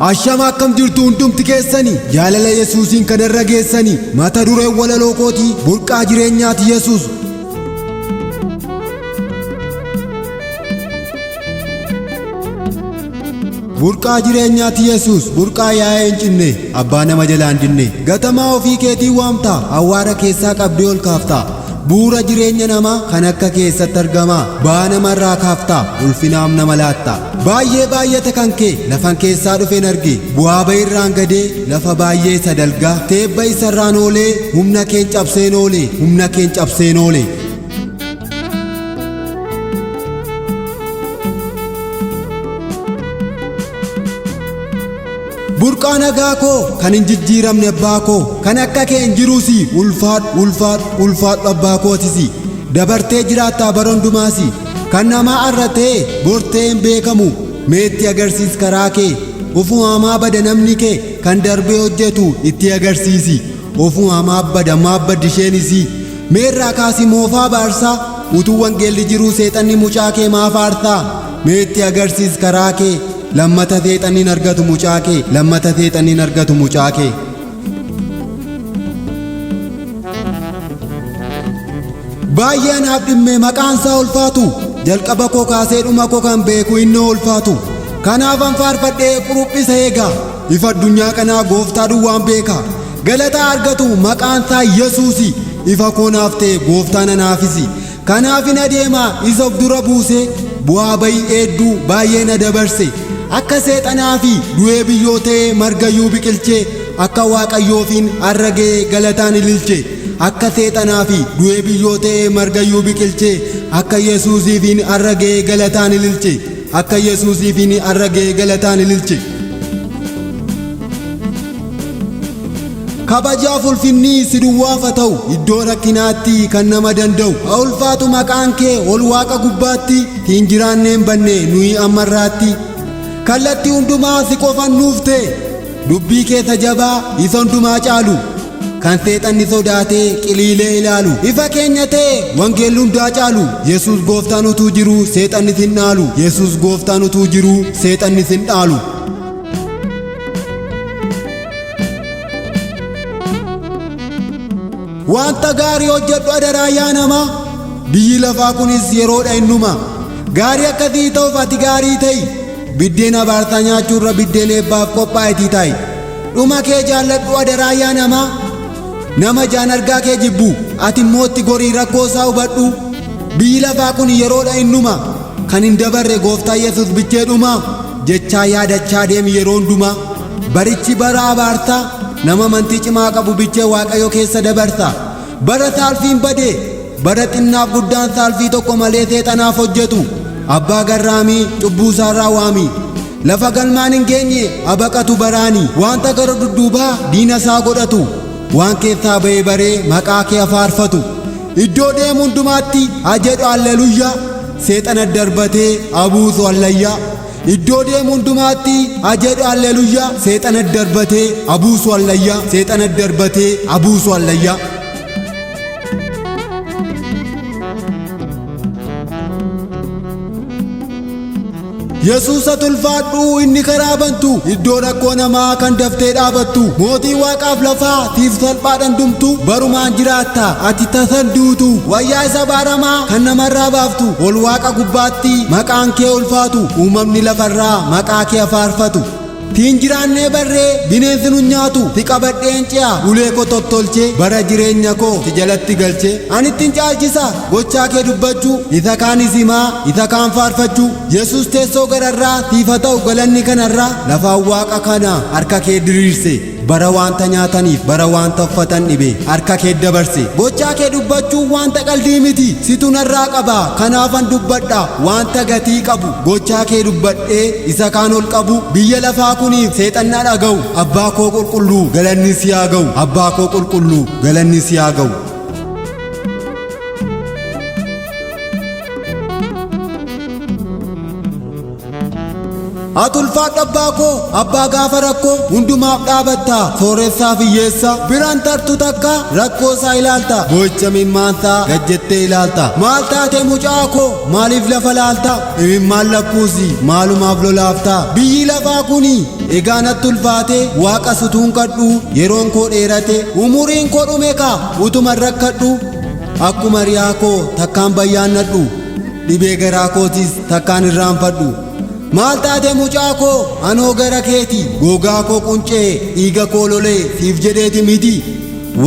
Ashama akkam jirtu hundumti keessanii jaalala Yesuusiin kanarra geessanii mata duree walaloo kootii burqaa jireenyaati Yesuus. Burqaa jireenyaati Yesuus burqaa yaa'ee hin cinne abbaa nama jalaan dinne gatamaa ofii keetii waamtaa awwaara keessaa qabdee ol kaaftaa buura jireenya namaa kan akka keessatti argamaa baa namarraa kaaftaa ulfinaam nama laattaa baay'ee baay'ata kan kee lafan keessaa dhufeen arge bu'aa ba'irraan gadee lafa baay'ee sadalgaa teebba isarraan oolee humna keen cabseen oolee humna keen cabseen oolee. Burqaa nagaa koo kan hin jijjiiramne abbaa koo kan akka kee hin jiruusi ulfaadhu abbaa kootisi dabartee jiraattaa bara hundumaasi kan namaa arratee bortee hin beekamu meetti agarsiis karaa kee ofumamaa bada namni kee kan darbee hojjetu itti agarsiisi ofumamaa bada maabbaddi isheenisi meerraa kaasi moofaa baarsaa utuu wangeelli jiruu seexanni mucaa kee maaf aartaa meetti agarsiis karaa kee. Lammata seexaniin argatu mucaa kee lammata seexaniin argatu mucaa kee. Baay'ee anaaf dhimmee maqaansaa ulfaatu jalqaba koo kaasee dhuma koo kan beeku innoo ulfaatu kanaafan faarfadhee quruphisa eegaa ifa addunyaa kanaa gooftaa duwwaan beeka galataa argatu maqaansaa Yesuusi ifa koo naaf ta'e gooftaan anaafisi kanaafin adeemaa isa of dura buusee bu'aa bayii hedduu baay'ee na dabarse. Akka seexanaa fi du'ee biyyoo ta'ee margayyuu biqilchee akka waaqayyoofiin arragee galataan ililche akka seexanaa fi du'ee biyyoo ta'ee margayyuu biqilchee akka Yesuusiifiin arragee galataan ililche akka Yesuusiifiin arragee galataan ililche. Kabajaaf ulfinni si duwwaafa ta'u iddoo rakkinaatti kan nama danda'u haa ulfaatu maqaan kee ol waaqa gubbaatti hin jiraannee hin banne nuyi ammarraatti. Kallattii hundumaa si qofan nuuf ta'e dubbii keessa jabaa isa hundumaa caalu kan seexanni sodaatee qiliilee ilaalu ifa keenya ta'e wangeelli hundaa caalu Yesuus gooftaan utuu jiruu seexanni sin dhaalu Yesuus gooftaan utuu jiruu seexanni sin dhaalu. Wanta gaarii hojjedhu adaraa yaa namaa biyyi lafaa kunis yeroodha innuma gaarii akkasii ta'uuf ati gaarii ta'i. Biddeena baartaa nyaachuurra biddeen eebbaaf qophaa'etii ta'i dhuma kee jaalladhu adaraa yaa namaa nama jaan argaa kee jibbu ati immoo itti gorii rakkoo isaa hubadhu biyyi lafaa kun yeroodha innuma kan hin dabarre gooftaa Yesuus bicheedhuma jechaa yaadachaa deemi yeroo hundumaa barichi bara abaartaa nama amantii cimaa qabu bichee waaqayyo keessa dabarta bara saalfiin badee bara xinnaaf guddaan saalfii tokko malee seexanaaf hojjetu. Abbaa garraamii cubbuu isaarraa waamii lafa galmaan hin geenye abaqatu baraanii wanta gara dudduubaa diina isaa godhatu waan keessaa ba'ee baree maqaa kee faarfatu iddoo deemu hundumaatti haa jedhu halleluuyaa seexana darbatee abuusu hallayyaa iddoo deemu hundumaatti haa jedhu halleluuyaa seexana darbatee abuusu hallayyaa seexana darbatee abuusu hallayyaa. Yesuusa tulfaadhu inni karaa bantu iddoo rakkoo namaa kan daftee dhaabattu mootii waaqaaf lafaa tiif salphaadhaan dhumtu barumaan jiraatta ati tasan duutu wayyaa isa baaramaa kan namarraa baaftu ol waaqa gubbaatti maqaan kee ulfaatu uumamni lafarraa maqaa kee faarfatu. Tiin jiraannee barree bineensi nu nyaatu si qabadheen ci'a ulee koo tottolchee bara jireenya koo si jalatti galchee anittiin caalchisa gochaa kee dubbachuu isa kaan isimaa isa kaan faarfachuu Yesuus teessoo gararraa siifa ta'u galanni kanarraa lafaan waaqa kana harka kee diriirse bara wanta nyaataniif bara wanta uffatan dhibe harka kee dabarse gochaa kee dubbachuu wanta qaldii miti situ narraa qaba kanaafan dubbadha wanta gatii qabu gochaa kee dubbadhee isa kaan ol qabu biyya lafaa kuniif seexanna dhaga'u abbaa koo qulqulluu galanni si haa ga'u abbaa koo qulqulluu galanni si haa ga'u. Ati ulfaadha abbaa koo abbaa gaafa rakkoo hundumaaf dhaabatta sooressaa fi hiyyeessa biraan tartu takka rakkoo isaa ilaalta boo'icha mimmaansaa gajjettee ilaalta maal taate mucaa koo maaliif lafa laalta imimmaan lakkuusi maalumaaf lolaafta biyyi lafaa kuni egaa natti ulfaate waaqa sutuun kadhu yeroon koo dheerate umuriin koo dhume kaa utuman rakkadhu akkuma riyaa koo takkaan bayyaannadhu dhibee garaa kootis takkaan irraanfadhu maal taate mucaa koo anoo gara keeti gogaa koo quncee dhiiga koo lolee siif jedheeti miti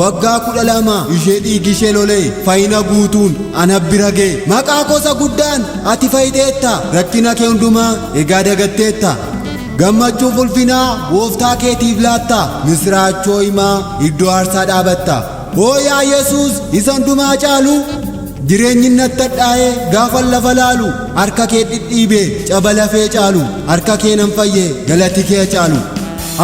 waggaa 12 ishee dhiigi ishee lolee fayyina guutuun ana bira ga'e maqaa koosa guddaan ati fayyiteetta rakkina kee hundumaa egaa dagatteetta gammachuuf ulfinaa gooftaa keetiif laatta misraachoo himaa iddoo aarsaa dhaabatta oo yaa Yesuus isa hundumaa caalu jireenyi natti hadhaa'ee gaafan lafa laalu harka kee dhidhiibee caba lafee caalu harka kee nan fayyee galati kee caalu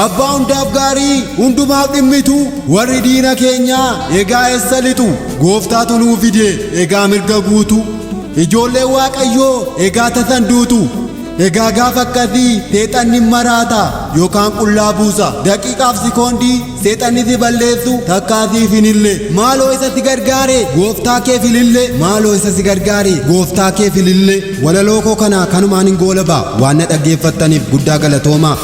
abbaa hundaaf gaarii hundumaaf dhimmitu warri diina keenyaa egaa eessa lixu gooftaatu nuu fide egaa mirga guutu ijoollee waaqayyoo egaa tasan duutu egaa gaafa akkasii seexanni maraata yookaan qullaa buusa daqiiqaaf sikoondii seexanni si balleessu takkaasiif hin ille maaloo isa si gargaare gooftaa kee filille maaloo isa si gargaare gooftaa kee filille walaloo koo kana kanumaan hin goolaba waan na dhaggeeffattaniif guddaa galatoomaa.